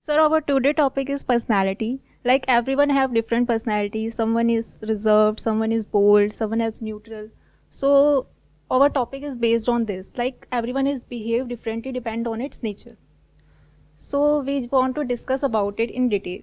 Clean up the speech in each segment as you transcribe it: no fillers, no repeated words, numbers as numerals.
Sir, our today topic is personality. Like everyone have different personalities. Someone is reserved, someone is bold, someone is neutral. So our topic is based on this. Like everyone is behave differently depend on its nature. So we want to discuss about it in detail.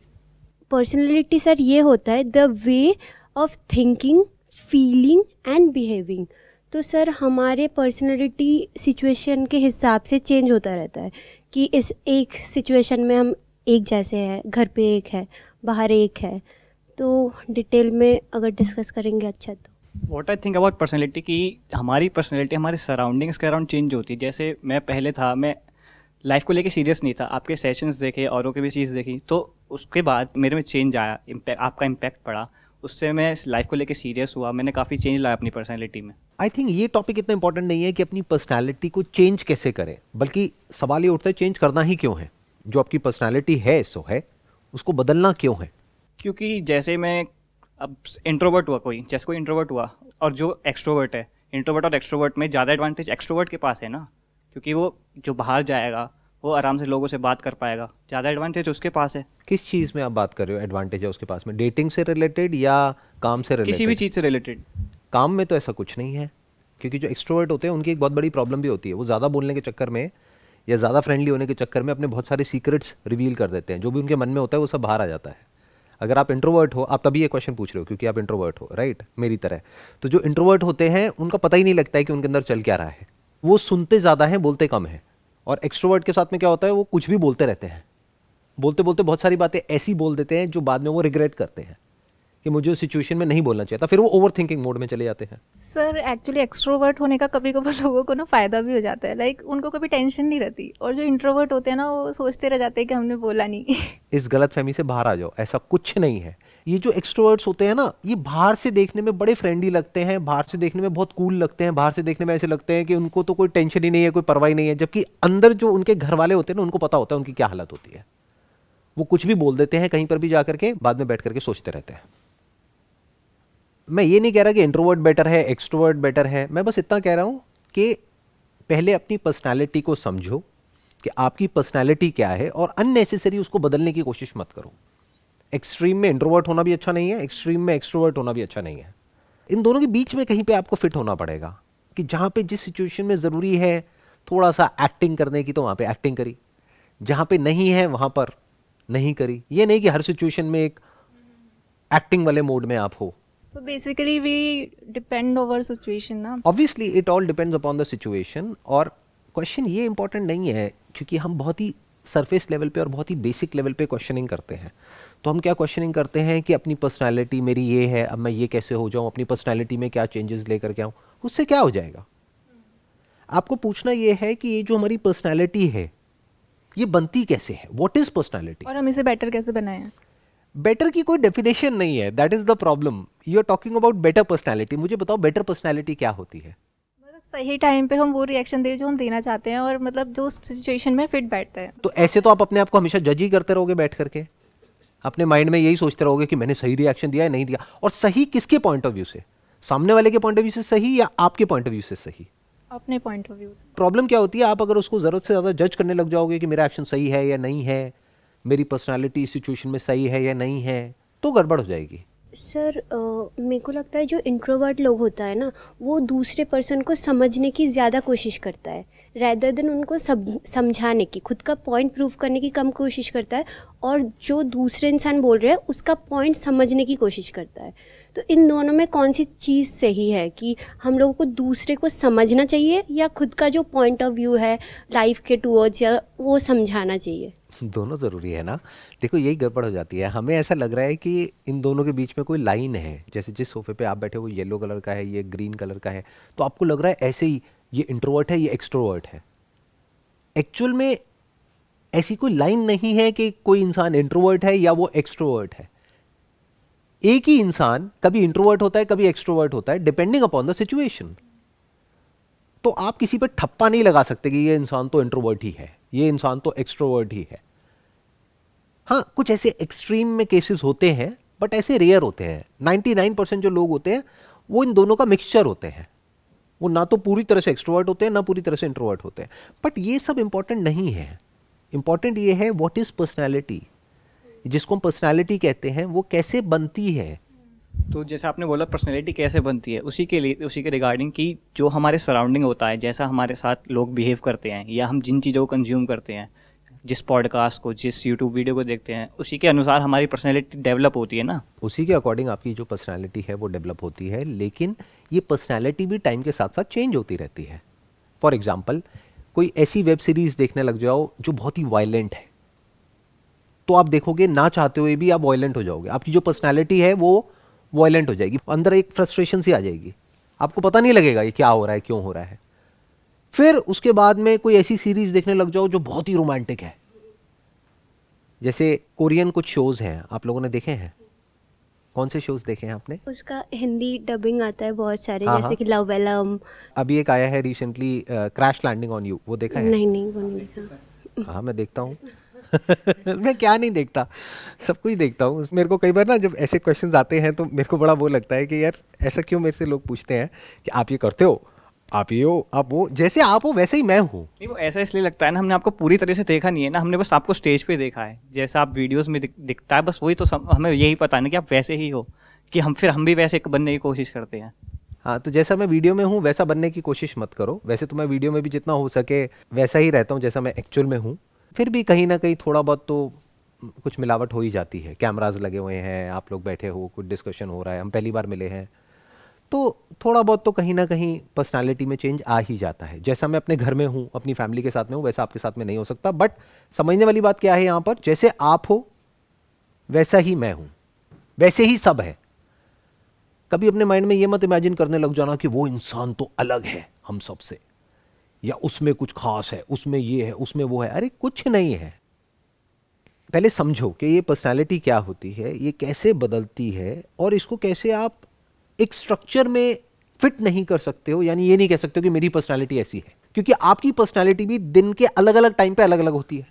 Personality sir ये होता है the way of thinking, feeling and behaving. तो sir हमारे personality situation के हिसाब से change होता रहता है कि इस एक सिचुएशन में हम एक जैसे हैं, घर पे एक है, बाहर एक है। तो डिटेल में अगर डिस्कस करेंगे अच्छा तो what I think about personality कि हमारी पर्सनैलिटी हमारे सराउंडिंग्स के अराउंड चेंज होती है। जैसे मैं पहले था, मैं लाइफ को लेके सीरियस नहीं था, आपके सेशंस देखे, औरों की भी चीज़ देखी, तो उसके बाद मेरे में चेंज आया, आपका इम्पैक्ट पड़ा, उससे मैं लाइफ को लेके सीरियस हुआ, मैंने काफ़ी चेंज लाया अपनी पर्सनैलिटी में। आई थिंक ये टॉपिक इतना इंपॉर्टेंट नहीं है कि अपनी पर्सनालिटी को चेंज कैसे करें, बल्कि सवाल ये उठता है चेंज करना ही क्यों है। जो आपकी पर्सनालिटी है सो है, उसको बदलना क्यों है। क्योंकि जैसे मैं अब इंट्रोवर्ट हुआ, जैसे कोई इंट्रोवर्ट हुआ और जो एक्सट्रोवर्ट है, इंट्रोवर्ट और एक्सट्रोवर्ट में ज़्यादा एडवांटेज एक्सट्रोवर्ट के पास है ना, क्योंकि वो जो बाहर जाएगा वो आराम से लोगों से बात कर पाएगा, ज़्यादा एडवांटेज उसके पास है। किस चीज़ में आप बात कर रहे हो एडवांटेज है उसके पास में? डेटिंग से रिलेटेड या काम से किसी भी रिलेटेड? चीज़ से रिलेटेड। काम में तो ऐसा कुछ नहीं है, क्योंकि जो एक्सट्रोवर्ट होते हैं उनकी एक बहुत बड़ी प्रॉब्लम भी होती है, वो ज़्यादा बोलने के चक्कर में या ज़्यादा फ्रेंडली होने के चक्कर में अपने बहुत सारे सीक्रेट्स रिवील कर देते हैं। जो भी उनके मन में होता है वो सब बाहर आ जाता है। अगर आप इंट्रोवर्ट हो, आप तभी ये क्वेश्चन पूछ रहे हो क्योंकि आप इंट्रोवर्ट हो, राइट, मेरी तरह। तो जो इंट्रोवर्ट होते हैं उनका पता ही नहीं लगता है कि उनके अंदर चल क्या रहा है। वो सुनते ज़्यादा हैं, बोलते कम हैं। और एक्सट्रोवर्ट के साथ में क्या होता है, वो कुछ भी बोलते रहते हैं, बोलते बोलते बहुत सारी बातें ऐसी बोल देते हैं जो बाद में वो रिग्रेट करते हैं कि मुझे उस सिचुएशन में नहीं बोलना चाहिए था, फिर वो ओवर थिंकिंग मोड में चले जाते हैं। सर एक्चुअली एक्सट्रोवर्ट होने का कभी कभी लोगों को ना फ़ायदा भी हो जाता है। लाइक उनको कभी टेंशन नहीं रहती, और जो इंट्रोवर्ट होते हैं ना वो सोचते रह जाते हैं कि हमने बोला नहीं। इस गलत फहमी से बाहर आ जाओ, ऐसा कुछ नहीं है। ये जो एक्सट्रोवर्ट्स होते हैं ना, ये बाहर से देखने में बड़े फ्रेंडली लगते हैं, बाहर से देखने में बहुत कूल लगते हैं, बाहर से देखने में ऐसे लगते हैं कि उनको तो कोई टेंशन ही नहीं है, कोई परवाह ही नहीं है, जबकि अंदर जो उनके घर वाले होते हैं ना, उनको पता होता है उनकी क्या हालत होती है। वो कुछ भी बोल देते हैं कहीं पर भी जाकर के, बाद में बैठ करके सोचते रहते हैं। मैं ये नहीं कह रहा कि इंट्रोवर्ट बेटर है, एक्सट्रोवर्ट बेटर है, मैं बस इतना कह रहा हूं कि पहले अपनी पर्सनालिटी को समझो कि आपकी पर्सनालिटी क्या है, और अननेसेसरी उसको बदलने की कोशिश मत करो। एक्सट्रीम में इंट्रोवर्ट होना भी अच्छा नहीं है, एक्सट्रीम में एक्सट्रोवर्ट होना भी अच्छा नहीं है। इन दोनों के बीच में कहीं पे आपको फिट होना पड़ेगा कि जहां पे जिस सिचुएशन में ज़रूरी है थोड़ा सा एक्टिंग करने की, तो वहां पे एक्टिंग करी, जहां पे नहीं है वहां पर नहीं करी। ये नहीं कि हर सिचुएशन में एक एक्टिंग वाले मोड में आप हो। So basically we depend over situation ना। Obviously it all depends upon the situation. और क्वेश्चन ये इंपॉर्टेंट नहीं है, क्योंकि हम बहुत ही सरफेस लेवल पे और बहुत ही बेसिक लेवल पे क्वेश्चनिंग करते हैं। तो हम क्या क्वेश्चनिंग करते हैं कि अपनी पर्सनालिटी मेरी ये है, अब मैं ये कैसे हो जाऊं, अपनी पर्सनालिटी में क्या चेंजेस लेकर के आऊं, उससे क्या हो जाएगा। आपको पूछना ये है कि ये जो हमारी पर्सनालिटी है ये बनती कैसे है, व्हाट इज पर्सनालिटी। और हम इसे बेटर कैसे बनाएं। बेटर की कोई डेफिनेशन नहीं है, that is the problem. You are talking about better personality. मुझे बताओ बेटर पर्सनालिटी क्या होती है। मतलब सही टाइम पे हम वो रिएक्शन दे जो हम देना चाहते हैं, और मतलब जो सिचुएशन में फिट बैठता है। तो ऐसे तो आप अपने आप को हमेशा जज ही करते रहोगे बैठ करके, अपने माइंड में यही सोचते रहोगे कि मैंने सही रिएक्शन दिया है नहीं दिया। और सही किसके पॉइंट ऑफ व्यू से, सामने वाले के पॉइंट ऑफ व्यू से सही या आपके पॉइंट ऑफ व्यू से सही। अपने पॉइंट ऑफ व्यू से। प्रॉब्लम क्या होती है, आप अगर उसको जरूरत से ज्यादा जज करने लग जाओगे कि मेरा एक्शन सही है या नहीं है, मेरी पर्सनालिटी इस सिचुएशन में सही है या नहीं है, तो गड़बड़ हो जाएगी। सर मेरे को लगता है जो इंट्रोवर्ट लोग होता है ना, वो दूसरे पर्सन को समझने की ज़्यादा कोशिश करता है रैदर देन उनको समझाने की। खुद का पॉइंट प्रूव करने की कम कोशिश करता है, और जो दूसरे इंसान बोल रहे हैं उसका पॉइंट समझने की कोशिश करता है। तो इन दोनों में कौन सी चीज़ सही है कि हम लोगों को दूसरे को समझना चाहिए या खुद का जो पॉइंट ऑफ व्यू है लाइफ के टूवर्ड्स या वो समझाना चाहिए। दोनों ज़रूरी है ना। देखो यही गड़बड़ हो जाती है, हमें ऐसा लग रहा है कि इन दोनों के बीच में कोई लाइन है। जैसे जिस सोफे पे आप बैठे हो वो येलो कलर का है, ये ग्रीन कलर का है, तो आपको लग रहा है ऐसे ही ये इंट्रोवर्ट है, ये एक्सट्रोवर्ट है। एक्चुअल में ऐसी कोई लाइन नहीं है कि कोई इंसान इंट्रोवर्ट है या वो एक्सट्रोवर्ट है। एक ही इंसान कभी इंट्रोवर्ट होता है, कभी एक्सट्रोवर्ट होता है, डिपेंडिंग अपॉन द सिचुएशन। तो आप किसी पे ठप्पा नहीं लगा सकते कि ये इंसान तो इंट्रोवर्ट ही है, ये इंसान तो एक्सट्रोवर्ट ही है। हाँ, कुछ ऐसे एक्सट्रीम में केसेस होते हैं, बट ऐसे रेयर होते हैं। 99% जो लोग होते हैं वो इन दोनों का मिक्सचर होते हैं। वो ना तो पूरी तरह से एक्सट्रोवर्ट होते हैं, ना पूरी तरह से इंट्रोवर्ट होते हैं। बट ये सब इंपॉर्टेंट नहीं है। इंपॉर्टेंट ये है व्हाट इज पर्सनैलिटी, जिसको हम पर्सनैलिटी कहते हैं वो कैसे बनती है। तो जैसे आपने बोला पर्सनैलिटी कैसे बनती है, उसी के रिगार्डिंग कि जो हमारे सराउंडिंग होता है, जैसा हमारे साथ लोग बिहेव करते हैं या हम जिन चीज़ों को कंज्यूम करते हैं, जिस पॉडकास्ट को, जिस यूट्यूब वीडियो को देखते हैं, उसी के अनुसार हमारी पर्सनैलिटी डेवलप होती है ना। उसी के अकॉर्डिंग आपकी जो पर्सनैलिटी है वो डेवलप होती है, लेकिन ये पर्सनैलिटी भी टाइम के साथ साथ चेंज होती रहती है। फॉर एग्जाम्पल, कोई ऐसी वेब सीरीज देखने लग जाओ जो बहुत ही वायलेंट है, तो आप देखोगे ना चाहते हुए भी आप वायलेंट हो जाओगे, आपकी जो पर्सनैलिटी है वो वायलेंट हो जाएगी, अंदर एक फ्रस्ट्रेशन सी आ जाएगी, आपको पता नहीं लगेगा ये क्या हो रहा है, क्यों हो रहा है। फिर उसके बाद में कोई ऐसी सीरीज देखने लग जाओ जो बहुत ही रोमांटिक है, जैसे कोरियन कुछ शोज हैं, आप लोगों ने देखे हैं? कौन से शोज देखे हैं आपने? उसका हिंदी डबिंग आता है बहुत सारे, हाँ, जैसे हाँ। कि लव एलम। अभी एक आया है recently, crash landing on you, वो देखा है? नहीं वो नहीं देखा। हाँ, मैं देखता हूँ। मैं क्या नहीं देखता, सब कुछ देखता हूँ। मेरे को कई बार ना जब ऐसे क्वेश्चंस आते हैं तो मेरे को बड़ा वो लगता है कि यार ऐसा क्यों मेरे से लोग पूछते हैं कि आप ये करते हो, आप ये हो, आप वो, जैसे आप हो वैसे ही मैं हूँ। नहीं, वो ऐसा इसलिए लगता है ना, हमने आपको पूरी तरह से देखा नहीं है ना, हमने बस आपको स्टेज पे देखा है, जैसा आप वीडियोस में दिखता है, बस वही तो हमें यही पता है ना कि आप वैसे ही हो, कि हम भी वैसे बनने की कोशिश करते हैं। हाँ, तो जैसा मैं वीडियो में हूँ वैसा बनने की कोशिश मत करो। वैसे तो मैं वीडियो में भी जितना हो सके वैसा ही रहता हूँ जैसा मैं एक्चुअल में हूँ, फिर भी कहीं ना कहीं थोड़ा बहुत तो कुछ मिलावट हो ही जाती है। कैमराज लगे हुए हैं, आप लोग बैठे हो, कुछ डिस्कशन हो रहा है, हम पहली बार मिले हैं, तो थोड़ा बहुत तो कहीं ना कहीं पर्सनालिटी में चेंज आ ही जाता है। जैसा मैं अपने घर में हूँ, अपनी फैमिली के साथ में हूँ, वैसा आपके साथ में नहीं हो सकता। बट समझने वाली बात क्या है यहाँ पर, जैसे आप हो वैसा ही मैं हूँ, वैसे ही सब है। कभी अपने माइंड में ये मत इमेजिन करने लग जाना कि वो इंसान तो अलग है हम सब से, या उसमें कुछ खास है, उसमें ये है, उसमें वो है। अरे कुछ नहीं है। पहले समझो कि ये पर्सनालिटी क्या होती है, ये कैसे बदलती है, और इसको कैसे आप एक स्ट्रक्चर में फिट नहीं कर सकते हो। यानी ये नहीं कह सकते हो कि मेरी पर्सनालिटी ऐसी है, क्योंकि आपकी पर्सनालिटी भी दिन के अलग अलग टाइम पे अलग अलग होती है,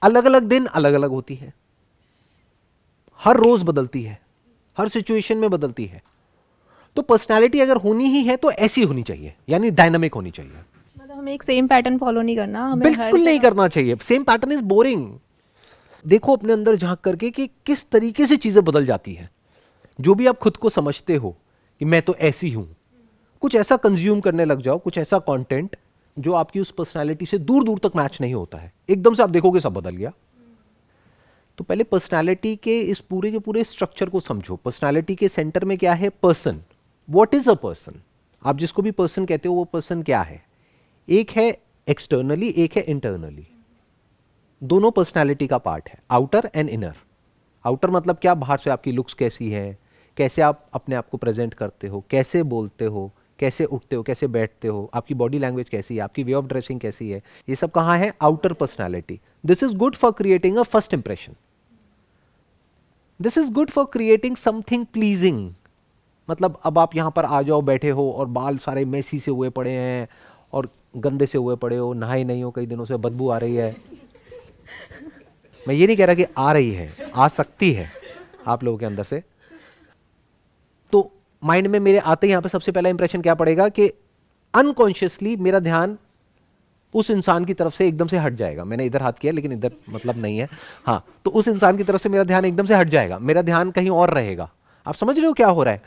अलग अलग दिन अलग अलग होती है, हर रोज बदलती है, हर सिचुएशन में बदलती है। तो पर्सनालिटी अगर होनी ही है तो ऐसी होनी चाहिए, यानी डायनामिक होनी चाहिए। मतलब हमें एक सेम पैटर्न फॉलो नहीं करना, हमें बिल्कुल नहीं करना चाहिए। Same pattern is boring. देखो अपने अंदर झांक करके कि किस तरीके से चीजें बदल जाती हैं। जो भी आप खुद को समझते हो कि मैं तो ऐसी हूं, कुछ ऐसा कंज्यूम करने लग जाओ, कुछ ऐसा कंटेंट जो आपकी उस पर्सनालिटी से दूर दूर तक मैच नहीं होता है, एकदम से आप देखोगे सब बदल गया। तो पहले पर्सनालिटी के इस पूरे के पूरे स्ट्रक्चर को समझो। पर्सनालिटी के सेंटर में क्या है? Person. What is a person? आप जिसको भी पर्सन कहते हो वो पर्सन क्या है? एक है एक्सटर्नली, एक है इंटरनली। दोनों पर्सनालिटी का पार्ट है, आउटर एंड इनर। आउटर मतलब क्या? बाहर से आपकी लुक्स कैसी है, कैसे आप अपने आप को प्रेजेंट करते हो, कैसे बोलते हो, कैसे उठते हो, कैसे बैठते हो, आपकी बॉडी लैंग्वेज कैसी है, आपकी वे ऑफ ड्रेसिंग कैसी है, ये सब कहाँ है? Outer personality. This is good for creating a first impression. This is good for creating something pleasing. मतलब अब आप यहां पर आ जाओ, बैठे हो और बाल सारे मेसी से हुए पड़े हैं और गंदे से हुए पड़े हो, नहाए नहीं हो कई दिनों से, बदबू आ रही है। मैं ये नहीं कह रहा कि आ रही है, आ सकती है आप लोगों के अंदर से। तो माइंड में मेरे आते ही यहां पे सबसे पहला इंप्रेशन क्या पड़ेगा कि अनकॉन्शियसली मेरा ध्यान उस इंसान की तरफ से एकदम से हट जाएगा। मैंने इधर हाथ किया लेकिन इधर मतलब नहीं है, हाँ, तो उस इंसान की तरफ से मेरा ध्यान एकदम से हट जाएगा, मेरा ध्यान कहीं और रहेगा। आप समझ रहे हो क्या हो रहा है?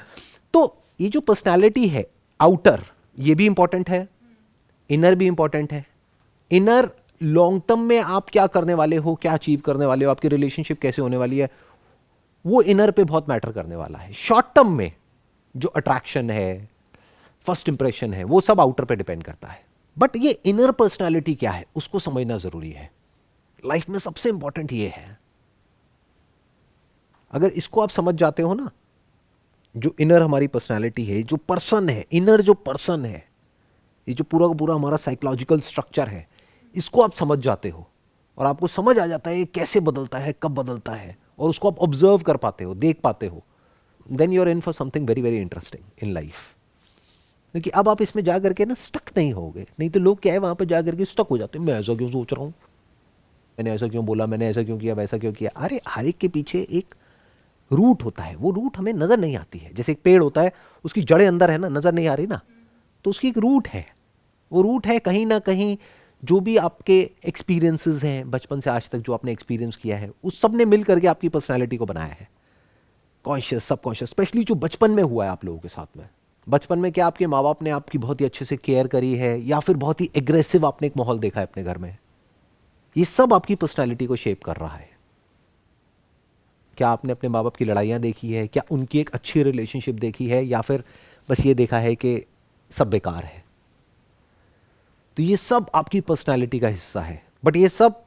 तो ये जो पर्सनालिटी है, आउटर, ये भी इंपॉर्टेंट है, इनर भी इंपॉर्टेंट है। इनर लॉन्ग टर्म में आप क्या करने वाले हो, क्या अचीव करने वाले हो, आपकी रिलेशनशिप कैसे होने वाली है, वो इनर पे बहुत मैटर करने वाला है। शॉर्ट टर्म में जो अट्रैक्शन है, फर्स्ट इंप्रेशन है, वो सब आउटर पे डिपेंड करता है। बट ये इनर पर्सनालिटी क्या है उसको समझना जरूरी है। लाइफ में सबसे इंपॉर्टेंट ये है। अगर इसको आप समझ जाते हो ना, जो इनर हमारी पर्सनालिटी है, जो पर्सन है, इनर जो पर्सन है, ये जो पूरा का पूरा हमारा साइकोलॉजिकल स्ट्रक्चर है, इसको आप समझ जाते हो और आपको समझ आ जाता है ये कैसे बदलता है, कब बदलता है, और उसको आप ऑब्जर्व कर पाते हो, देख पाते हो, then you are in for something very very interesting in life. क्योंकि अब आप इसमें जा करके ना स्टक नहीं होगे। नहीं तो लोग क्या है, वहां पर जा करके स्टक हो जाते हैं। मैं ऐसा क्यों सोच रहा हूं, मैंने ऐसा क्यों बोला, मैंने ऐसा क्यों किया, वैसा क्यों किया। अरे हर एक के पीछे एक रूट होता है, वो रूट हमें नजर नहीं आती है। जैसे एक पेड़ होता है, उसकी जड़ें अंदर है ना, नजर नहीं आ रही ना, तो उसकी एक रूट है। वो रूट है कहीं ना कहीं जो भी आपके एक्सपीरियंसेस हैं बचपन से आज तक जो आपने एक्सपीरियंस किया है, उस सब ने मिल करके आपकी पर्सनैलिटी को बनाया है, कॉन्शियस सबकॉन्शियस। स्पेशली जो बचपन में हुआ है आप लोगों के साथ में, बचपन में क्या आपके माँ बाप ने आपकी बहुत ही अच्छे से केयर करी है, या फिर बहुत ही एग्रेसिव आपने एक माहौल देखा है अपने घर में, ये सब आपकी पर्सनैलिटी को शेप कर रहा है। क्या आपने अपने माँ बाप की लड़ाइयाँ देखी है, क्या उनकी एक अच्छी रिलेशनशिप देखी है, या फिर बस ये देखा है कि सब बेकार है? तो ये सब आपकी पर्सनैलिटी का हिस्सा है, बट ये सब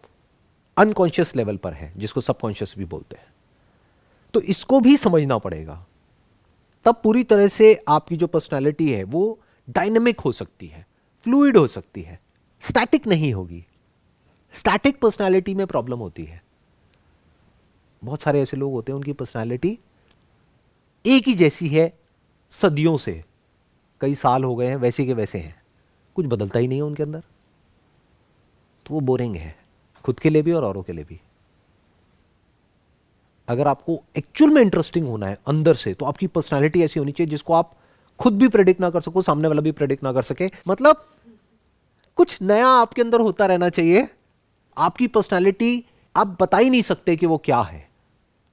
अनकॉन्शियस लेवल पर है, जिसको सबकॉन्शियस भी बोलते हैं। तो इसको भी समझना पड़ेगा, तब पूरी तरह से आपकी जो पर्सनैलिटी है वो डायनेमिक हो सकती है, फ्लूइड हो सकती है, स्टैटिक नहीं होगी। स्टैटिक पर्सनैलिटी में प्रॉब्लम होती है। बहुत सारे ऐसे लोग होते हैं उनकी पर्सनैलिटी एक ही जैसी है सदियों से, कई साल हो गए हैं, वैसे के वैसे हैं, कुछ बदलता ही नहीं है उनके अंदर, तो वो बोरिंग है, खुद के लिए भी और औरों के लिए भी। अगर आपको एक्चुअल में इंटरेस्टिंग होना है अंदर से, तो आपकी पर्सनालिटी ऐसी होनी चाहिए जिसको आप खुद भी प्रेडिक्ट ना कर सको, सामने वाला भी प्रेडिक्ट ना कर सके। मतलब कुछ नया आपके अंदर होता रहना चाहिए। आपकी पर्सनालिटी आप बता ही नहीं सकते कि वो क्या है।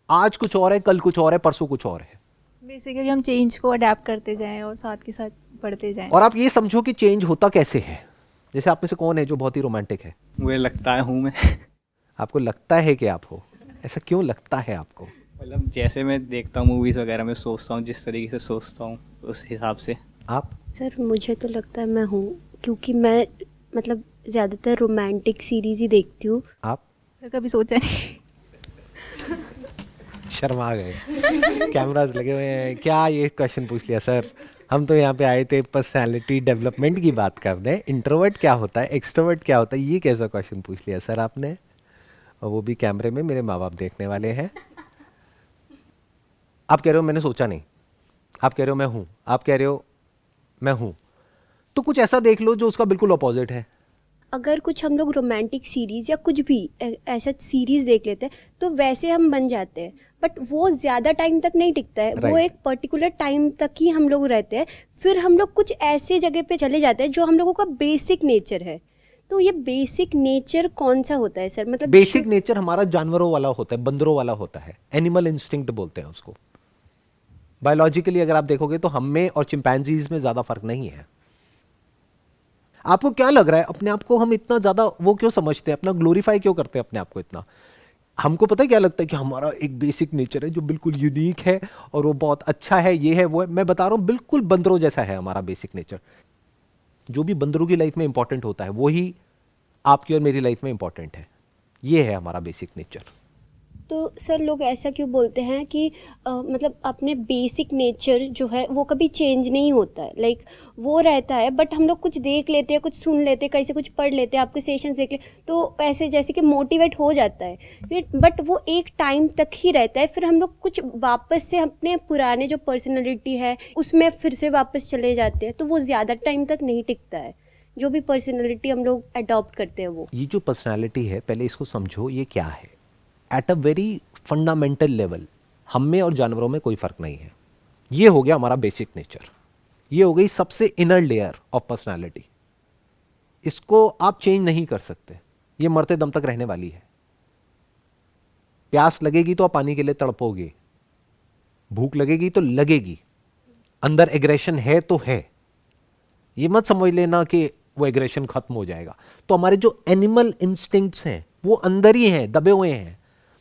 आज कुछ और है, कल कुछ और है, परसों कुछ और है। बेसिकली हम चेंज को अडेप्ट करते जाएं और साथ के साथ बढ़ते जाएं। और आप ये समझो कि चेंज होता कैसे है। जैसे आप में से कौन है जो बहुत ही रोमांटिक है? मुझे लगता है हूँ मैं। आपको लगता है कि आप हो? ऐसा क्यों लगता है आपको? मतलब जैसे मैं देखता हूँ मूवीज़ वगैरह में, सोचता हूँ जिस तरीके से सोचता हूँ उस हिसाब से। आप? सर मुझे तो लगता है मैं हूँ, क्योंकि मैं मतलब ज़्यादातर रोमांटिक सीरीज़ ही देखती हूँ। आप? सर कभी सोचा नहीं। शर्मा गए। कैमरास लगे हुए हैं, क्या ये क्वेश्चन पूछ लिया सर? हम तो यहाँ पे आए थे पर्सनालिटी डेवलपमेंट की बात करने। इंट्रोवर्ट क्या होता है, एक्सट्रोवर्ट क्या होता है, ये कैसा क्वेश्चन पूछ लिया सर आपने? और वो भी कैमरे में, मेरे माँ बाप देखने वाले हैं। आप कह रहे हो मैंने सोचा नहीं, आप कह रहे हो मैं हूं, आप कह रहे हो मैं हूं, तो कुछ ऐसा देख लो जो उसका बिल्कुल अपोजिट है। अगर कुछ हम लोग रोमांटिक सीरीज़ या कुछ भी ऐसा सीरीज़ देख लेते हैं तो वैसे हम बन जाते हैं, बट वो ज़्यादा टाइम तक नहीं टिकता है। वो Right. एक पर्टिकुलर टाइम तक ही हम लोग रहते हैं, फिर हम लोग कुछ ऐसे जगह पे चले जाते हैं जो हम लोगों का बेसिक नेचर है। तो ये बेसिक नेचर कौन सा होता है सर? मतलब बेसिक नेचर हमारा जानवरों वाला होता है, बंदरों वाला होता है, एनिमल इंस्टिंक्ट बोलते हैं उसको। बायोलॉजिकली अगर आप देखोगे तो हम में और चिंपैंजीज में ज्यादा फर्क नहीं है। आपको क्या लग रहा है अपने आप को हम इतना ज्यादा वो क्यों समझते हैं, अपना ग्लोरीफाई क्यों करते हैं अपने आप को इतना? हमको पता है क्या लगता है कि हमारा एक बेसिक नेचर है जो बिल्कुल यूनिक है और वो बहुत अच्छा है, ये है वो है। मैं बता रहा हूं बिल्कुल बंदरों जैसा है हमारा बेसिक नेचर। जो भी बंदरों की लाइफ में इंपॉर्टेंट होता है वही आपकी और मेरी लाइफ में इंपॉर्टेंट है। ये है हमारा बेसिक नेचर। तो सर लोग ऐसा क्यों बोलते हैं कि मतलब अपने बेसिक नेचर जो है वो कभी चेंज नहीं होता है, लाइक वो रहता है, बट हम लोग कुछ देख लेते हैं, कुछ सुन लेते हैं, कहीं से कुछ पढ़ लेते हैं, आपके सेशन देख ले तो ऐसे जैसे कि मोटिवेट हो जाता है, बट वो एक टाइम तक ही रहता है। फिर हम लोग कुछ वापस से अपने पुराने जो पर्सनैलिटी है उसमें फिर से वापस चले जाते हैं, तो वो ज़्यादा टाइम तक नहीं टिकता है जो भी पर्सनैलिटी हम लोग अडॉप्ट करते हैं वो। ये जो पर्सनालिटी है, पहले इसको समझो ये क्या है। At a very fundamental level हम में और जानवरों में कोई फर्क नहीं है। ये हो गया हमारा बेसिक नेचर, ये हो गई सबसे इनर लेयर ऑफ पर्सनालिटी। इसको आप चेंज नहीं कर सकते, ये मरते दम तक रहने वाली है। प्यास लगेगी तो आप पानी के लिए तड़पोगे, भूख लगेगी तो लगेगी, अंदर एग्रेशन है तो है। ये मत समझ लेना कि वो एग्रेशन खत्म हो जाएगा। तो हमारे जो एनिमल इंस्टिंक्ट्स हैं वो अंदर ही हैं, दबे हुए हैं,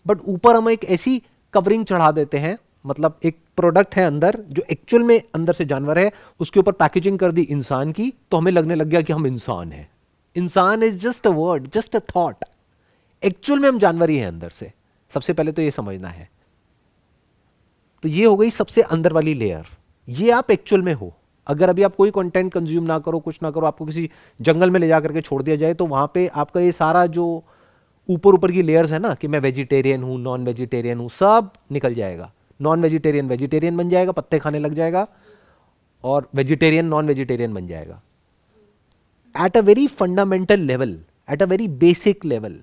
बट ऊपर हम एक ऐसी कवरिंग चढ़ा देते हैं, मतलब एक प्रोडक्ट है अंदर जो एक्चुअल में अंदर से जानवर है, उसके ऊपर पैकेजिंग कर दी इंसान की, तो हमें लगने लग गया कि हम इंसान हैं। इंसान is just a word, just a thought. Actual में हम जानवर ही हैं अंदर से। सबसे पहले तो ये समझना है। तो ये हो गई सबसे अंदर वाली लेयर, ये आप एक्चुअल में हो। अगर अभी आप कोई कंटेंट कंज्यूम ना करो, कुछ ना करो, आपको किसी जंगल में ले जा करके छोड़ दिया जाए, तो वहां पे आपका ये सारा जो ऊपर ऊपर की लेयर्स है ना कि मैं वेजिटेरियन हूं, नॉन वेजिटेरियन हूं, सब निकल जाएगा। नॉन वेजिटेरियन वेजिटेरियन बन जाएगा, पत्ते खाने लग जाएगा, और वेजिटेरियन नॉन वेजिटेरियन बन जाएगा। At a very fundamental level, at a very basic level,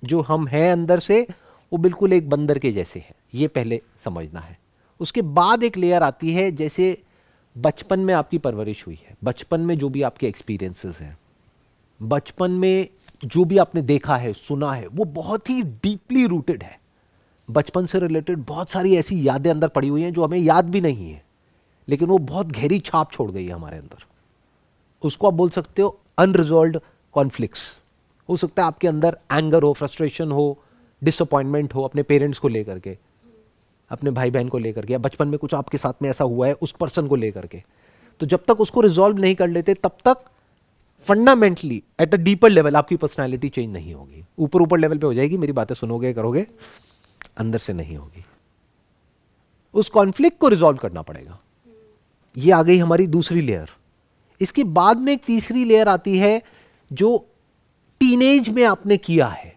जो हम हैं अंदर से वो बिल्कुल एक बंदर के जैसे है। ये पहले समझना है। उसके बाद एक लेयर आती है, जैसे बचपन में आपकी परवरिश हुई है, बचपन में जो भी आपके एक्सपीरियंसेस हैं बचपन में जो भी आपने देखा है, सुना है, वो बहुत ही डीपली रूटेड है। बचपन से रिलेटेड बहुत सारी ऐसी यादें अंदर पड़ी हुई हैं जो हमें याद भी नहीं है, लेकिन वो बहुत गहरी छाप छोड़ गई है हमारे अंदर। उसको आप बोल सकते हो अनरिजॉल्व्ड कॉन्फ्लिक्ट्स। हो सकता है आपके अंदर एंगर हो, फ्रस्ट्रेशन हो, डिसअपॉइंटमेंट हो अपने पेरेंट्स को लेकर के, अपने भाई बहन को लेकर के, या बचपन में कुछ आपके साथ में ऐसा हुआ है उस पर्सन को लेकर के। तो जब तक उसको रिजॉल्व नहीं कर लेते तब तक fundamentally at a deeper level आपकी पर्सनालिटी चेंज नहीं होगी। ऊपर ऊपर लेवल पे हो जाएगी, मेरी बातें सुनोगे करोगे, अंदर से नहीं होगी। उस कॉन्फ्लिक्ट को रिजॉल्व करना पड़ेगा। ये आ गई हमारी दूसरी लेयर। इसके बाद में एक तीसरी लेयर आती है जो टीनेज में आपने किया है,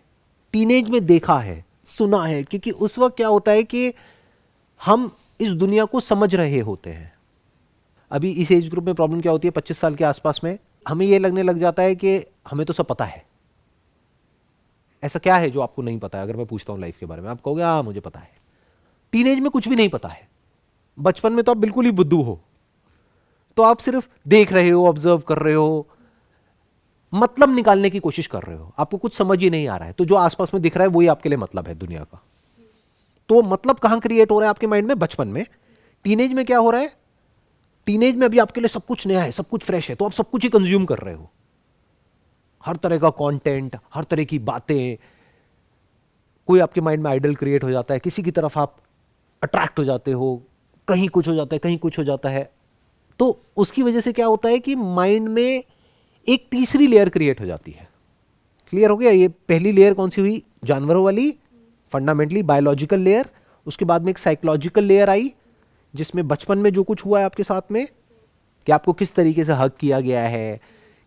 टीनेज में देखा है, सुना है। क्योंकि उस वक्त क्या होता है कि हम इस दुनिया को समझ रहे होते हैं। अभी इस एज ग्रुप में प्रॉब्लम क्या होती है, 25 साल के आसपास में हमें यह लगने लग जाता है कि हमें तो सब पता है। ऐसा क्या है जो आपको नहीं पता है? अगर मैं पूछता हूं लाइफ के बारे में, आप कहोगे हाँ मुझे पता है। टीनेज में कुछ भी नहीं पता है। बचपन में तो आप बिल्कुल ही बुद्धू हो, तो आप सिर्फ देख रहे हो, ऑब्जर्व कर रहे हो, मतलब निकालने की कोशिश कर रहे हो, आपको कुछ समझ ही नहीं आ रहा है। तो जो आसपास में दिख रहा है वही आपके लिए मतलब है दुनिया का। तो मतलब कहां क्रिएट हो रहा है आपके माइंड में? बचपन में। टीनेज में क्या हो रहा है? टीनेज में अभी आपके लिए सब कुछ नया है, सब कुछ फ्रेश है, तो आप सब कुछ ही कंज्यूम कर रहे हो। हर तरह का कंटेंट, हर तरह की बातें। कोई आपके माइंड में आइडल क्रिएट हो जाता है, किसी की तरफ आप अट्रैक्ट हो जाते हो, कहीं कुछ हो जाता है, कहीं कुछ हो जाता है। तो उसकी वजह से क्या होता है कि माइंड में एक तीसरी लेयर क्रिएट हो जाती है। क्लियर हो गया? ये पहली लेयर कौन सी हुई? जानवरों वाली, फंडामेंटली बायोलॉजिकल लेयर। उसके बाद में एक साइकोलॉजिकल लेयर आई, जिसमें बचपन में जो कुछ हुआ है आपके साथ में, कि आपको किस तरीके से हक किया गया है,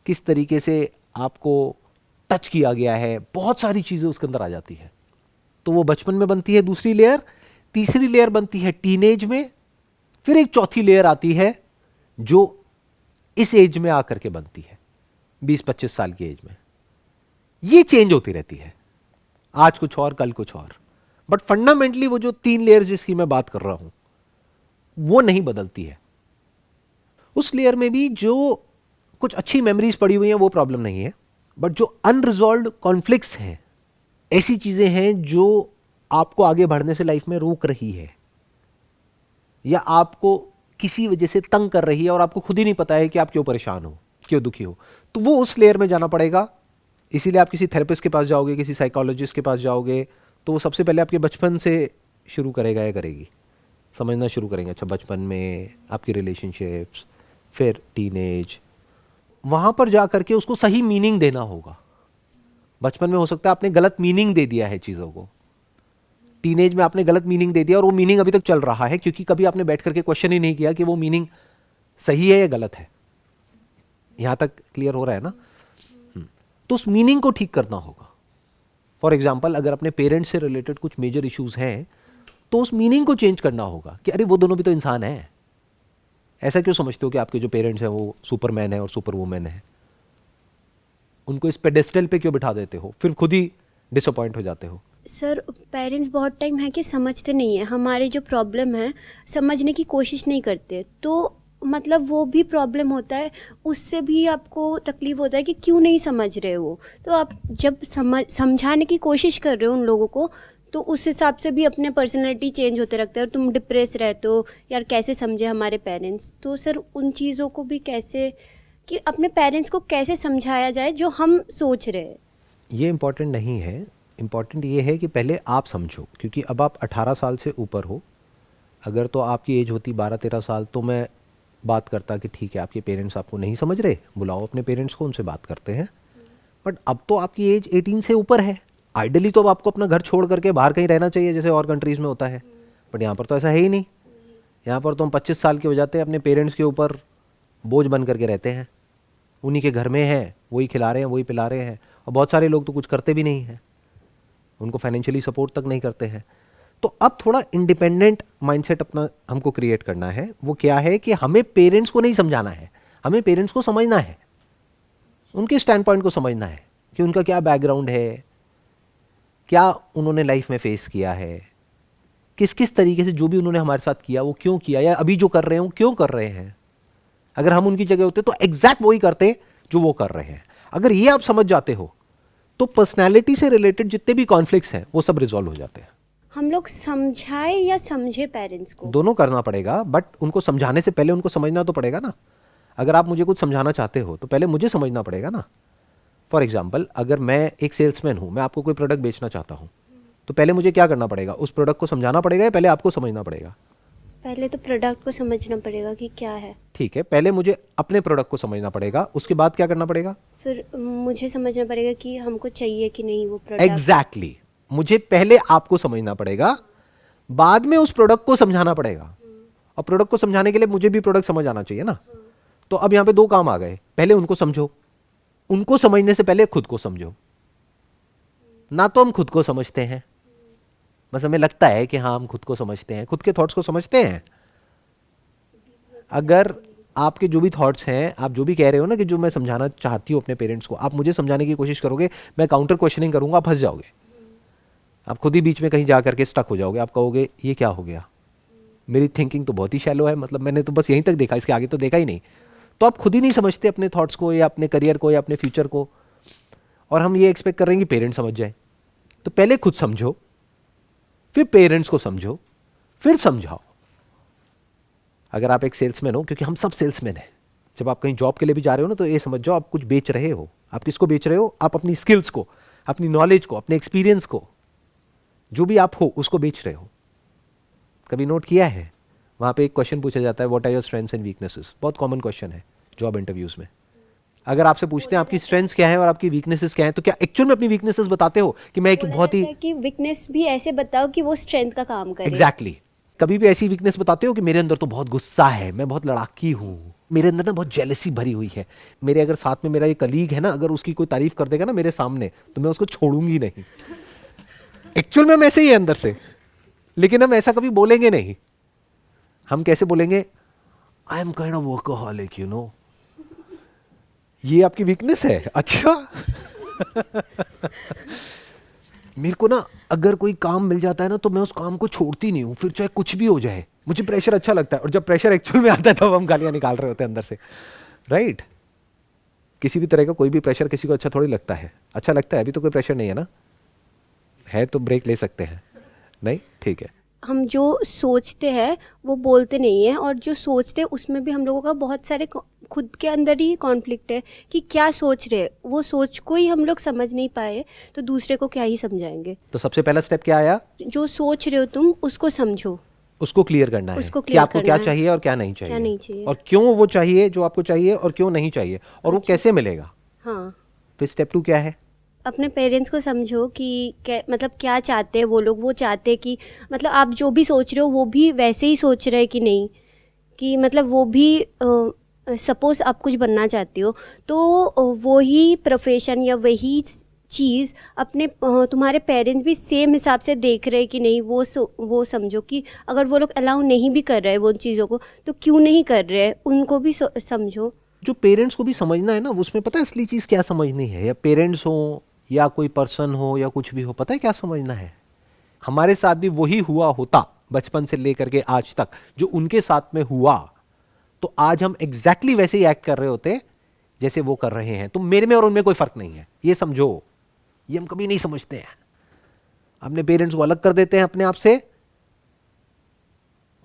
किस तरीके से आपको टच किया गया है, बहुत सारी चीजें उसके अंदर आ जाती है। तो वो बचपन में बनती है दूसरी लेयर। तीसरी लेयर बनती है टीनेज में। फिर एक चौथी लेयर आती है जो इस एज में आकर के बनती है, 20-25 साल की एज में। ये चेंज होती रहती है, आज कुछ और, कल कुछ और। बट फंडामेंटली वो जो 3 लेयर जिसकी मैं बात कर रहा हूं वो नहीं बदलती है। उस लेयर में भी जो कुछ अच्छी मेमोरीज पड़ी हुई हैं वो प्रॉब्लम नहीं है, बट जो अनरिजॉल्व्ड कॉन्फ्लिक्ट्स हैं, ऐसी चीजें हैं जो आपको आगे बढ़ने से लाइफ में रोक रही है, या आपको किसी वजह से तंग कर रही है और आपको खुद ही नहीं पता है कि आप क्यों परेशान हो, क्यों दुखी हो। तो वो उस लेयर में जाना पड़ेगा। इसीलिए आप किसी थेरेपिस्ट के पास जाओगे, किसी साइकोलॉजिस्ट के पास जाओगे, तो वो सबसे पहले आपके बचपन से शुरू करेगा या करेगी, समझना शुरू करेंगे। अच्छा, बचपन में आपकी रिलेशनशिप्स, फिर टीनेज, वहां पर जा करके उसको सही मीनिंग देना होगा। बचपन में हो सकता है आपने गलत मीनिंग दे दिया है चीज़ों को, टीनेज में आपने गलत मीनिंग दे दिया और वो मीनिंग अभी तक चल रहा है, क्योंकि कभी आपने बैठ करके क्वेश्चन ही नहीं किया कि वो मीनिंग सही है या गलत है। यहां तक क्लियर हो रहा है ना? तो उस मीनिंग को ठीक करना होगा। फॉर एग्जाम्पल, अगर अपने पेरेंट्स से रिलेटेड कुछ मेजर इश्यूज हैं तो उस मीनिंग को चेंज करना होगा कि अरे वो दोनों भी तो इंसान है। ऐसा क्यों समझते हो कि आपके जो पेरेंट्स हैं वो सुपरमैन है और सुपर वुमेन है? उनको इस पेडेस्टल पे क्यों बिठा देते हो? फिर खुद ही डिसअपॉइंट हो जाते हो। सर, पेरेंट्स बहुत टाइम है कि समझते नहीं है हमारे जो प्रॉब्लम है, समझने की कोशिश नहीं करते। तो मतलब वो भी प्रॉब्लम होता है, उससे भी आपको तकलीफ होता है कि क्यों नहीं समझ रहे हो। तो आप जब समझाने की कोशिश कर रहे हो उन लोगों को, तो उस हिसाब से भी अपने पर्सनैलिटी चेंज होते रखते हैं। और तुम डिप्रेस रहते हो, यार कैसे समझे हमारे पेरेंट्स। तो सर उन चीज़ों को भी कैसे, कि अपने पेरेंट्स को कैसे समझाया जाए जो हम सोच रहे हैं। ये इम्पॉर्टेंट नहीं है। इम्पॉर्टेंट ये है कि पहले आप समझो, क्योंकि अब आप 18 साल से ऊपर हो। अगर तो आपकी एज होती 12-13 साल तो मैं बात करता कि ठीक है आपके पेरेंट्स आपको नहीं समझ रहे, बुलाओ अपने पेरेंट्स को, उनसे बात करते हैं। बट अब तो आपकी एज 18 से ऊपर है। आइडियली तो अब आपको अपना घर छोड़ करके बाहर कहीं रहना चाहिए, जैसे और कंट्रीज़ में होता है। बट यहाँ पर तो ऐसा है ही नहीं। यहाँ पर तो हम 25 साल के हो जाते हैं, अपने पेरेंट्स के ऊपर बोझ बन करके रहते हैं। उन्हीं के घर में हैं, वही खिला रहे हैं, वही पिला रहे हैं। और बहुत सारे लोग तो कुछ करते भी नहीं हैं, उनको फाइनेंशियली सपोर्ट तक नहीं करते हैं। तो अब थोड़ा इंडिपेंडेंट माइंडसेट अपना हमको क्रिएट करना है। वो क्या है कि हमें पेरेंट्स को नहीं समझाना है, हमें पेरेंट्स को समझना है, उनके स्टैंड पॉइंट को समझना है कि उनका क्या बैकग्राउंड है, क्या उन्होंने लाइफ में फेस किया है, किस किस तरीके से जो भी उन्होंने हमारे साथ किया वो क्यों किया, या अभी जो कर रहे हैं वो क्यों कर रहे हैं। अगर हम उनकी जगह होते तो एग्जैक्ट वही करते जो वो कर रहे हैं। अगर ये आप समझ जाते हो तो पर्सनैलिटी से रिलेटेड जितने भी कॉन्फ्लिक्ट्स हैं वो सब रिजॉल्व हो जाते हैं। हम लोग समझाए या समझे पेरेंट्स को? दोनों करना पड़ेगा, बट उनको समझाने से पहले उनको समझना तो पड़ेगा ना। अगर आप मुझे कुछ समझाना चाहते हो तो पहले मुझे समझना पड़ेगा ना। फॉर एग्जाम्पल, अगर मैं एक सेल्समैन हूं, मैं आपको कोई प्रोडक्ट बेचना चाहता हूं, तो पहले मुझे क्या करना पड़ेगा? उस प्रोडक्ट को समझाना पड़ेगा या पहले आपको समझना पड़ेगा? पहले तो प्रोडक्ट को समझना पड़ेगा कि क्या है, ठीक है, पहले मुझे अपने प्रोडक्ट को समझना पड़ेगा, उसके बाद क्या करना पड़ेगा? फिर मुझे समझना पड़ेगा कि हमको चाहिए कि नहीं वो प्रोडक्ट। एग्जैक्टली मुझे पहले आपको समझना पड़ेगा, बाद में उस प्रोडक्ट को समझाना पड़ेगा। और प्रोडक्ट को समझाने के लिए मुझे भी प्रोडक्ट समझ आना चाहिए ना। तो अब यहां पे दो काम आ गए, पहले उनको समझो, उनको समझने से पहले खुद को समझो। ना तो हम खुद को समझते हैं, बस हमें लगता है कि हाँ हम खुद को समझते हैं, खुद के थॉट्स को समझते हैं। अगर आपके जो भी थॉट्स हैं, आप जो भी कह रहे हो ना कि जो मैं समझाना चाहती हूँ अपने पेरेंट्स को, आप मुझे समझाने की कोशिश करोगे, मैं काउंटर क्वेश्चनिंग करूंगा, आप फंस जाओगे। आप खुद ही बीच में कहीं जा करके स्टक हो जाओगे। आप कहोगे ये क्या हो गया, मेरी थिंकिंग तो बहुत ही शैलो है, मतलब मैंने तो बस यहीं तक देखा, इसके आगे तो देखा ही नहीं। तो आप खुद ही नहीं समझते अपने थॉट्स को या अपने करियर को या अपने फ्यूचर को, और हम ये एक्सपेक्ट कर रहे हैं कि पेरेंट्स समझ जाए। तो पहले खुद समझो, फिर पेरेंट्स को समझो, फिर समझाओ। अगर आप एक सेल्समैन हो, क्योंकि हम सब सेल्समैन हैं, जब आप कहीं जॉब के लिए भी जा रहे हो ना, तो ये समझ जाओ आप कुछ बेच रहे हो। आप किसको बेच रहे हो? आप अपनी स्किल्स को, अपनी नॉलेज को, अपने एक्सपीरियंस को, जो भी आप हो उसको बेच रहे हो। कभी नोट किया है वहां पे एक क्वेश्चन पूछा जाता है, what are your strengths and weaknesses? बहुत कॉमन क्वेश्चन है जॉब इंटरव्यूज में। अगर आपसे पूछते हैं आपकी स्ट्रेंथ्स क्या है और आपकी वीकनेसेस क्या है, तो क्या एक्चुअल में अपनी वीकनेसेस बताते हो कि मैं एक बहुत ही कि वीकनेस भी ऐसे बताओ कि वो स्ट्रेंथ का काम करे। एग्जैक्टली कभी भी ऐसी वीकनेस बताते हो कि मेरे अंदर तो बहुत गुस्सा है, मैं बहुत लड़ाकी हूँ, मेरे अंदर ना बहुत जेलसी भरी हुई है, मेरे अगर साथ में मेरा एक कलीग है ना, अगर उसकी कोई तारीफ कर देगा ना मेरे सामने, तो मैं उसको छोड़ूंगी नहीं। एक्चुअल में हम ऐसे ही है अंदर से, लेकिन हम ऐसा कभी बोलेंगे नहीं। हम कैसे बोलेंगे? I am kind of workaholic, you know. ये आपकी वीकनेस है? अच्छा। मेरे को ना अगर कोई काम मिल जाता है ना, तो मैं उस काम को छोड़ती नहीं हूं, फिर चाहे कुछ भी हो जाए। मुझे प्रेशर अच्छा लगता है, और जब प्रेशर एक्चुअल में आता है तब हम गालियां निकाल रहे होते हैं अंदर से, राइट? किसी भी तरह का कोई भी प्रेशर किसी को अच्छा थोड़ी लगता है। अच्छा लगता है? अभी तो कोई प्रेशर नहीं है ना, है तो ब्रेक ले सकते हैं। नहीं, ठीक है। हम जो सोचते हैं वो बोलते नहीं है, और जो सोचते हैं उसमें भी हम लोगों का बहुत सारे खुद के अंदर ही कॉन्फ्लिक्ट है कि क्या सोच रहे हैं। वो सोच को ही हम लोग समझ नहीं पाए तो दूसरे को क्या ही समझाएंगे। तो सबसे पहला स्टेप क्या आया? जो सोच रहे हो तुम उसको समझो, उसको क्लियर करना है उसको कि clear आपको करना क्या है। चाहिए और क्या नहीं चाहिए, क्या नहीं चाहिए। और क्यों वो चाहिए जो आपको चाहिए और क्यों नहीं चाहिए, और वो कैसे मिलेगा। हाँ, फिर स्टेप 2 क्या है? अपने पेरेंट्स को समझो कि मतलब क्या चाहते हैं वो लोग। वो चाहते हैं कि मतलब आप जो भी सोच रहे हो वो भी वैसे ही सोच रहे हैं कि नहीं, कि मतलब वो भी सपोज़ आप कुछ बनना चाहते हो तो वही प्रोफेशन या वही चीज़ अपने तुम्हारे पेरेंट्स भी सेम हिसाब से देख रहे हैं कि नहीं, वो समझो कि अगर वो लोग अलाउ नहीं भी कर रहे हैं वो चीज़ों को, तो क्यों नहीं कर रहे हैं, उनको भी समझो। जो पेरेंट्स को भी समझना है ना, उसमें पता है असली चीज क्या समझनी है? या पेरेंट्स हो या कोई पर्सन हो या कुछ भी हो, पता है क्या समझना है? हमारे साथ भी वही हुआ होता बचपन से लेकर के आज तक जो उनके साथ में हुआ, तो आज हम एग्जैक्टली वैसे ही एक्ट कर रहे होते जैसे वो कर रहे हैं। तो मेरे में और उनमें कोई फर्क नहीं है, ये समझो। ये हम कभी नहीं समझते हैं। अपने पेरेंट्स को अलग कर देते हैं अपने आप से,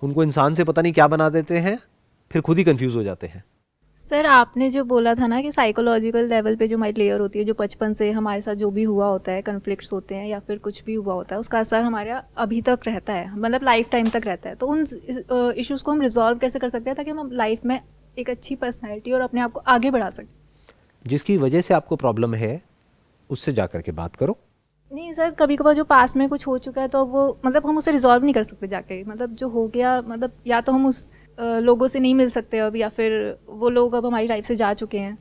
उनको इंसान से पता नहीं क्या बना देते हैं, फिर खुद ही कंफ्यूज हो जाते हैं। सर आपने जो बोला था ना कि साइकोलॉजिकल लेवल पे जो हमारी लेयर होती है, जो बचपन से हमारे साथ जो भी हुआ होता है, कन्फ्लिक्ट्स होते हैं या फिर कुछ भी हुआ होता है, उसका असर हमारे अभी तक रहता है, मतलब लाइफ टाइम तक रहता है। तो उन इश्यूज़ को हम रिजॉल्व कैसे कर सकते हैं ताकि हम लाइफ में एक अच्छी पर्सनैलिटी और अपने आप को आगे बढ़ा सकें? जिसकी वजह से आपको प्रॉब्लम है उससे जाकर के बात करो। नहीं सर, कभी कभार जो पास में कुछ हो चुका है तो वो मतलब हम उसे रिजॉल्व नहीं कर सकते जाके, मतलब जो हो गया, मतलब या तो हम उस लोगों से नहीं मिल सकते अब, या फिर वो लोग अब हमारी लाइफ से जा चुके हैं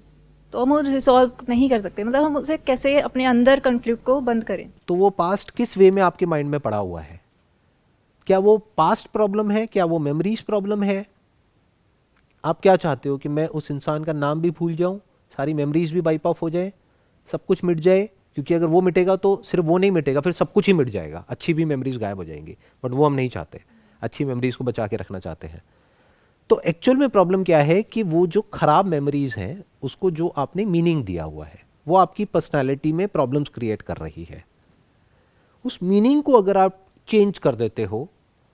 तो हम रिजॉल्व नहीं कर सकते। मतलब हम उसे कैसे अपने अंदर कन्फ्लिक्ट को बंद करें? तो वो पास्ट किस वे में आपके माइंड में पड़ा हुआ है? क्या वो पास्ट प्रॉब्लम है? क्या वो मेमोरीज प्रॉब्लम है? आप क्या चाहते हो कि मैं उस इंसान का नाम भी भूल जाऊं, सारी मेमोरीज भी वाइप ऑफ हो जाए, सब कुछ मिट जाए? क्योंकि अगर वो मिटेगा तो सिर्फ वो नहीं मिटेगा, फिर सब कुछ ही मिट जाएगा, अच्छी भी मेमोरीज गायब हो जाएंगी। बट वो हम नहीं चाहते, अच्छी मेमोरीज को बचा के रखना चाहते हैं। तो एक्चुअल में प्रॉब्लम क्या है कि वो जो खराब मेमोरीज हैं उसको जो आपने मीनिंग दिया हुआ है, वो आपकी पर्सनालिटी में प्रॉब्लम्स क्रिएट कर रही है। उस मीनिंग को अगर आप चेंज कर देते हो,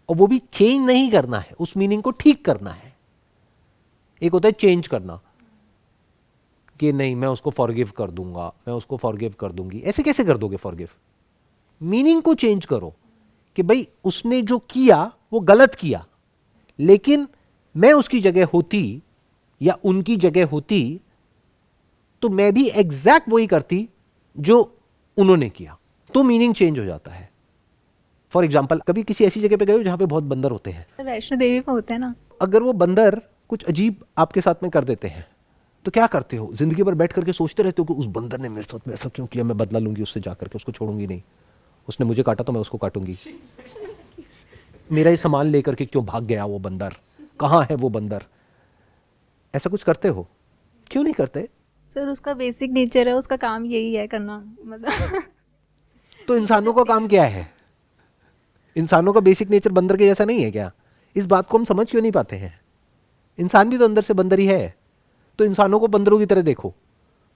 और वो भी चेंज नहीं करना है, उस मीनिंग को ठीक करना है। एक होता है चेंज करना कि नहीं मैं उसको फॉरगिव कर दूंगा, मैं उसको फॉरगिव कर दूंगी। ऐसे कैसे कर दोगे फॉरगिव? मीनिंग को चेंज करो कि भाई उसने जो किया वो गलत किया, लेकिन मैं उसकी जगह होती या उनकी जगह होती तो मैं भी एग्जैक्ट वही करती जो उन्होंने किया, तो मीनिंग चेंज हो जाता है। फॉर एग्जाम्पल, कभी किसी ऐसी जगह पे गए हो जहां पे बहुत बंदर होते हैं, वैष्णो देवी में होते हैं ना, अगर वो बंदर कुछ अजीब आपके साथ में कर देते हैं तो क्या करते हो? जिंदगी भर बैठ करके सोचते रहते हो कि उस बंदर ने मेरे साथ में ऐसा क्यों किया, मैं बदला लूंगी उससे, जाकर के उसको छोड़ूंगी नहीं, उसने मुझे काटा तो मैं उसको काटूंगी, मेरा ये सामान लेकर के क्यों भाग गया वो बंदर, कहां है वो बंदर? ऐसा कुछ करते हो? क्यों नहीं करते? सर उसका बेसिक नेचर है, उसका काम यही है करना, मतलब तो इंसानों का काम क्या है? इंसानों का बेसिक नेचर बंदर के जैसा नहीं है क्या? इस बात को हम समझ क्यों नहीं पाते हैं? इंसान भी तो अंदर से बंदर ही है। तो इंसानों को बंदरों की तरह देखो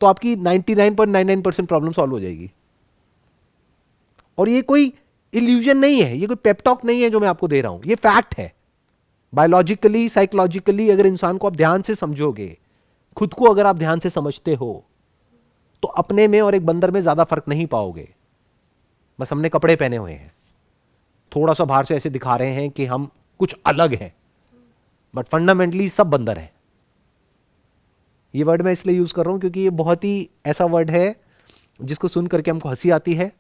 तो आपकी 99.99% प्रॉब्लम सॉल्व हो जाएगी। और ये कोई इल्यूजन नहीं है, ये कोई पेपटॉक नहीं है जो मैं आपको दे रहा हूं, ये फैक्ट है। बायोलॉजिकली, साइकोलॉजिकली अगर इंसान को आप ध्यान से समझोगे, खुद को अगर आप ध्यान से समझते हो, तो अपने में और एक बंदर में ज्यादा फर्क नहीं पाओगे। बस हमने कपड़े पहने हुए हैं, थोड़ा सा बाहर से ऐसे दिखा रहे हैं कि हम कुछ अलग हैं, बट फंडामेंटली सब बंदर है। ये वर्ड मैं इसलिए यूज कर रहा हूं क्योंकि ये बहुत ही ऐसा वर्ड है जिसको सुन करके हमको हंसी आती है।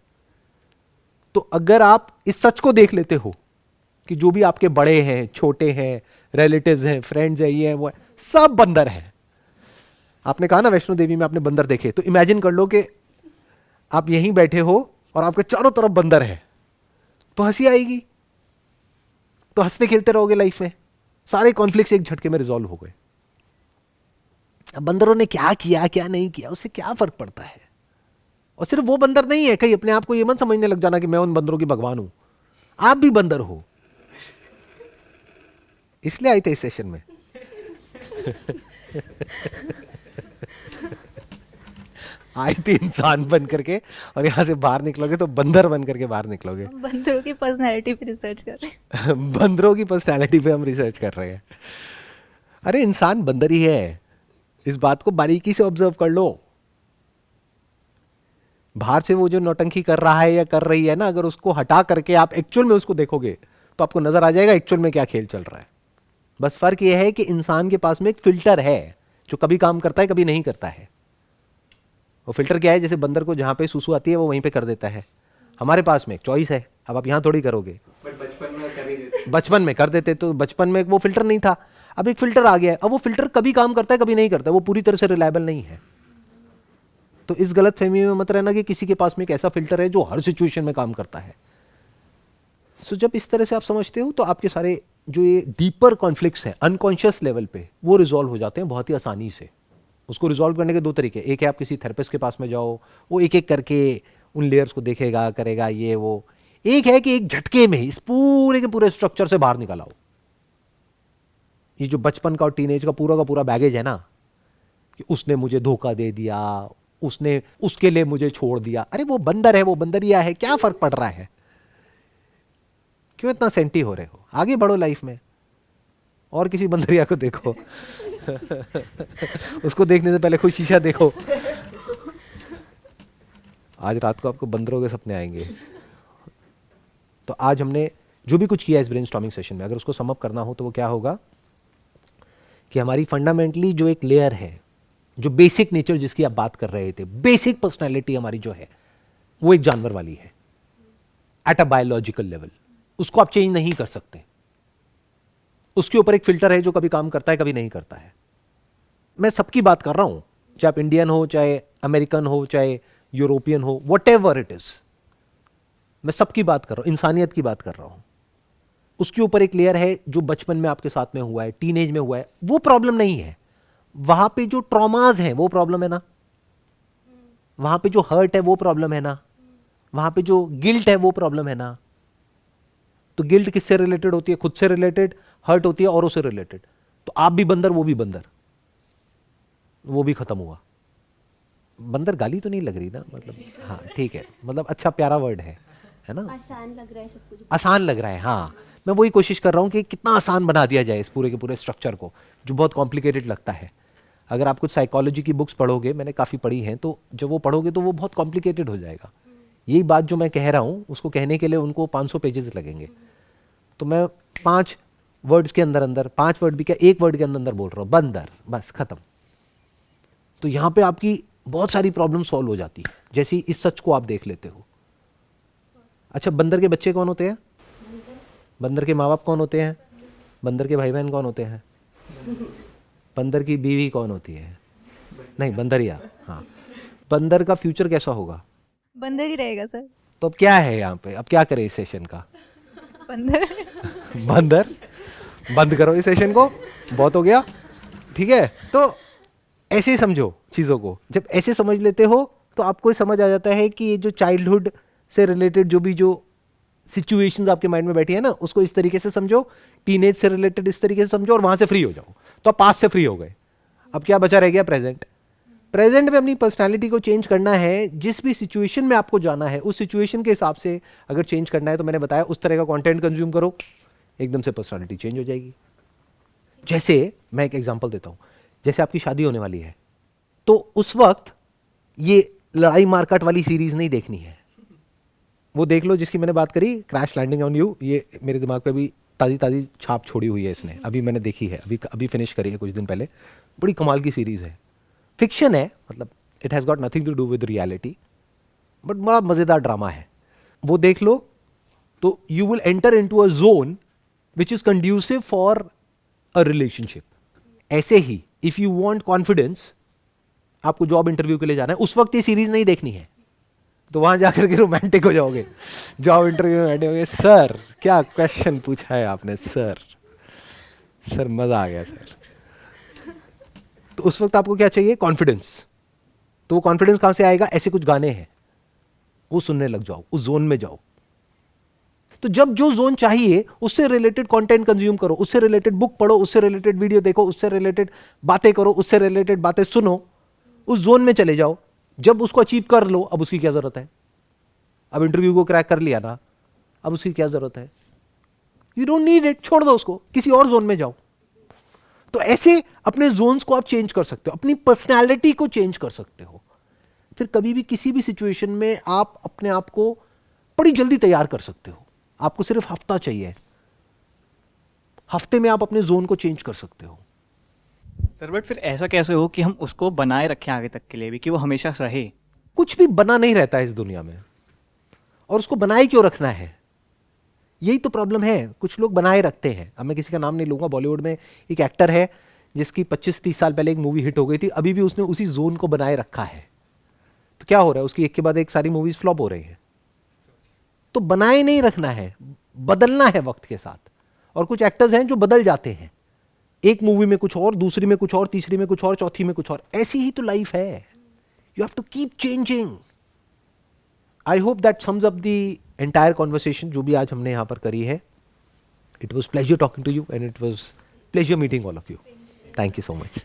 तो अगर आप इस सच को देख लेते हो कि जो भी आपके बड़े हैं, छोटे हैं, रिलेटिव्स हैं, फ्रेंड्स हैं, ये है वो है, सब बंदर हैं। आपने कहा ना वैष्णो देवी में आपने बंदर देखे, तो इमेजिन कर लो कि आप यहीं बैठे हो और आपके चारों तरफ बंदर है, तो हंसी आएगी, तो हंसते खेलते रहोगे लाइफ में, सारे कॉन्फ्लिक्ट्स एक झटके में रिजॉल्व हो गए। अब बंदरों ने क्या किया क्या नहीं किया उससे क्या फर्क पड़ता है? और सिर्फ वो बंदर नहीं है, कहीं अपने आप को ये मत समझने लग जाना कि मैं उन बंदरों की भगवान हूं, आप भी बंदर हो। इसलिए आए थे इस सेशन में। आए थे इंसान बन करके, और यहां से बाहर निकलोगे तो बंदर बन करके बाहर निकलोगे। हम बंदरों की पर्सनैलिटी पे रिसर्च कर रहे हैं। बंदरों की पर्सनैलिटी पे हम रिसर्च कर रहे हैं। अरे इंसान बंदर ही है, इस बात को बारीकी से ऑब्जर्व कर लो। बाहर से वो जो नौटंकी कर रहा है या कर रही है ना, अगर उसको हटा करके आप एक्चुअल में उसको देखोगे तो आपको नजर आ जाएगा एक्चुअल में क्या खेल चल रहा है। बस फर्क यह है कि इंसान के पास में एक फिल्टर है जो कभी काम करता है कभी नहीं करता है। वो फिल्टर क्या है? जैसे बंदर को जहां पे सुसु आती है वो वहीं पे कर देता है। हमारे पास में एक चॉइस है, अब आप यहां थोड़ी करोगे, बचपन में कर देते, तो बचपन में वो फिल्टर नहीं था, अब एक फिल्टर आ गया है। अब वो फिल्टर कभी काम करता है कभी नहीं करता, वो पूरी तरह से रिलायबल नहीं है। तो इस गलत फहमी में मत रहना कि किसी के पास में एक ऐसा फिल्टर है जो हर सिचुएशन में काम करता है। सो जब इस तरह से आप समझते हो तो आपके सारे जो ये डीपर कॉन्फ्लिक्ट्स हैं अनकॉन्शियस लेवल पे, वो रिजॉल्व हो जाते हैं बहुत ही आसानी से। उसको रिजॉल्व करने के दो तरीके, एक है आप किसी थेरेपिस्ट के पास में जाओ, वो एक एक करके उन लेयर्स को देखेगा, करेगा ये वो। एक है कि एक झटके में इस पूरे के पूरे स्ट्रक्चर से बाहर निकल आओ। ये जो बचपन का और टीनेज का पूरा बैगेज है ना, कि उसने मुझे धोखा दे दिया, उसने उसके लिए मुझे छोड़ दिया, अरे वो बंदर है, वो बंदरिया है, क्या फर्क पड़ रहा है? क्यों इतना सेंटी हो रहे हो? आगे बढ़ो लाइफ में और किसी बंदरिया को देखो। उसको देखने से पहले खुद शीशा देखो। आज रात को आपको बंदरों के सपने आएंगे। तो आज हमने जो भी कुछ किया इस ब्रेनस्टॉर्मिंग सेशन में, अगर उसको सम अप करना हो तो वो क्या होगा कि हमारी फंडामेंटली जो एक लेयर है, जो बेसिक नेचर जिसकी आप बात कर रहे थे, बेसिक पर्सनैलिटी हमारी जो है वो एक जानवर वाली है एट अ बायोलॉजिकल लेवल। उसको आप चेंज नहीं कर सकते। उसके ऊपर एक फिल्टर है जो कभी काम करता है कभी नहीं करता है। मैं सबकी बात कर रहा हूं, चाहे आप इंडियन हो, चाहे अमेरिकन हो, चाहे यूरोपियन हो, व्हाटएवर इट इज, मैं सबकी बात कर रहा हूं, इंसानियत की बात कर रहा हूं। उसके ऊपर एक लेयर है जो बचपन में आपके साथ में हुआ है, टीनेज में हुआ है, वो प्रॉब्लम नहीं है। वहां पे जो ट्रॉमाज हैं वो प्रॉब्लम है ना, वहां पे जो हर्ट है वो प्रॉब्लम है ना, वहां पे जो गिल्ट है वो प्रॉब्लम है ना। तो गिल्ट किससे रिलेटेड होती है? खुद से रिलेटेड। हर्ट होती है औरों से रिलेटेड। तो आप भी बंदर, वो भी बंदर, वो भी खत्म हुआ। बंदर गाली तो नहीं लग रही ना, मतलब हाँ ठीक है, मतलब अच्छा प्यारा वर्ड है ना, आसान लग रहा है सब कुछ। आसान लग रहा है। हाँ, मैं वही कोशिश कर रहा हूँ कि कितना आसान बना दिया जाए इस पूरे के पूरे स्ट्रक्चर को, जो बहुत कॉम्प्लिकेटेड लगता है। अगर आप कुछ साइकोलॉजी की बुक्स पढ़ोगे, मैंने काफ़ी पढ़ी हैं, तो जब वो पढ़ोगे तो वो बहुत कॉम्प्लिकेटेड हो जाएगा। यही बात जो मैं कह रहा हूँ उसको कहने के लिए उनको 500 पेजेस लगेंगे, तो मैं 5 वर्ड्स के अंदर अंदर, 5 वर्ड भी क्या, 1 वर्ड के अंदर अंदर बोल रहा हूँ, बंदर, बस खत्म। तो यहाँ पे आपकी बहुत सारी प्रॉब्लम सॉल्व हो जाती है। जैसे इस सच को आप देख लेते हो। अच्छा, बंदर के बच्चे कौन होते हैं? बंदर के माँ बाप कौन होते हैं? बंदर के भाई बहन कौन होते हैं? बंदर की बीवी कौन होती है? नहीं, बंदरिया। हाँ, बंदर का फ्यूचर कैसा होगा? बंदर ही रहेगा सर। तो अब क्या है यहाँ पे, अब क्या करें इस सेशन का? बंदर। बंदर, बंद करो इस सेशन को, बहुत हो गया। ठीक है, तो ऐसे ही समझो चीज़ों को। जब ऐसे समझ लेते हो तो आपको समझ आ जाता है कि ये जो चाइल्डहुड से रिलेटेड जो भी जो सिचुएशंस आपके माइंड में बैठी है ना, उसको इस तरीके से समझो, टीनेज से रिलेटेड इस तरीके से समझो, और वहां से फ्री हो जाओ। तो आप पास्ट से फ्री हो गए, अब क्या बचा रह गया? प्रेजेंट। प्रेजेंट में अपनी पर्सनालिटी को चेंज करना है। जिस भी सिचुएशन में आपको जाना है, उस सिचुएशन के हिसाब से अगर चेंज करना है, तो मैंने बताया उस तरह का कंटेंट कंज्यूम करो, एकदम से पर्सनालिटी चेंज हो जाएगी। जैसे मैं एक एग्जांपल देता हूं, जैसे आपकी शादी होने वाली है, तो उस वक्त ये लड़ाई मारकाट वाली सीरीज नहीं देखनी है। वो देख लो जिसकी मैंने बात करी, क्रैश लैंडिंग ऑन यू। ये मेरे दिमाग पे भी ताज़ी ताज़ी छाप छोड़ी हुई है इसने, अभी मैंने देखी है, अभी फिनिश करी है कुछ दिन पहले। बड़ी कमाल की सीरीज है, फिक्शन है, मतलब it has got nothing to do with reality, but बड़ा मज़ेदार ड्रामा है। वो देख लो तो you will enter into a zone which is conducive for a relationship. ऐसे ही इफ़ यू वांट कॉन्फिडेंस, आपको जॉब इंटरव्यू के लिए जाना है, उस वक्त ये सीरीज नहीं देखनी है, तो वहां जाकर के रोमांटिक हो जाओगे। जॉब इंटरव्यू में बैठे होगे, सर क्या क्वेश्चन पूछा है आपने, सर सर मजा आ गया सर। तो उस वक्त आपको क्या चाहिए? कॉन्फिडेंस। तो वो कॉन्फिडेंस कहां से आएगा? ऐसे कुछ गाने हैं, वो सुनने लग जाओ, उस जोन में जाओ। तो जब जो जोन चाहिए उससे रिलेटेड कंटेंट कंज्यूम करो, उससे रिलेटेड बुक पढ़ो, उससे रिलेटेड वीडियो देखो, उससे रिलेटेड बातें करो, उससे रिलेटेड बातें सुनो, उस जोन में चले जाओ। जब उसको अचीव कर लो, अब उसकी क्या जरूरत है? अब इंटरव्यू को क्रैक कर लिया ना, अब उसकी क्या जरूरत है? यू डोंट नीड इट, छोड़ दो उसको, किसी और जोन में जाओ। तो ऐसे अपने जोन्स को आप चेंज कर सकते हो, अपनी पर्सनैलिटी को चेंज कर सकते हो। फिर कभी भी किसी भी सिचुएशन में आप अपने आप को बड़ी जल्दी तैयार कर सकते हो। आपको सिर्फ हफ्ता चाहिए, हफ्ते में आप अपने जोन को चेंज कर सकते हो। सर बट फिर ऐसा कैसे हो कि हम उसको बनाए रखें आगे तक के लिए भी, कि वो हमेशा रहे? कुछ भी बना नहीं रहता है इस दुनिया में, और उसको बनाए क्यों रखना है? यही तो प्रॉब्लम है, कुछ लोग बनाए रखते हैं। अब मैं किसी का नाम नहीं लूंगा, बॉलीवुड में एक एक्टर है जिसकी 25-30 साल पहले एक मूवी हिट हो गई थी, अभी भी उसने उसी जोन को बनाए रखा है। तो क्या हो रहा है, उसकी एक के बाद एक सारी मूवीज फ्लॉप हो रही है। तो बनाए नहीं रखना है, बदलना है वक्त के साथ। और कुछ एक्टर्स हैं जो बदल जाते हैं, एक मूवी में कुछ और, दूसरी में कुछ और, तीसरी में कुछ और, चौथी में कुछ और। ऐसी ही तो लाइफ है, you have to keep changing. I hope that sums up the entire conversation जो भी आज हमने यहां पर करी है। It was pleasure talking to you and it was pleasure meeting all of you. Thank you so much.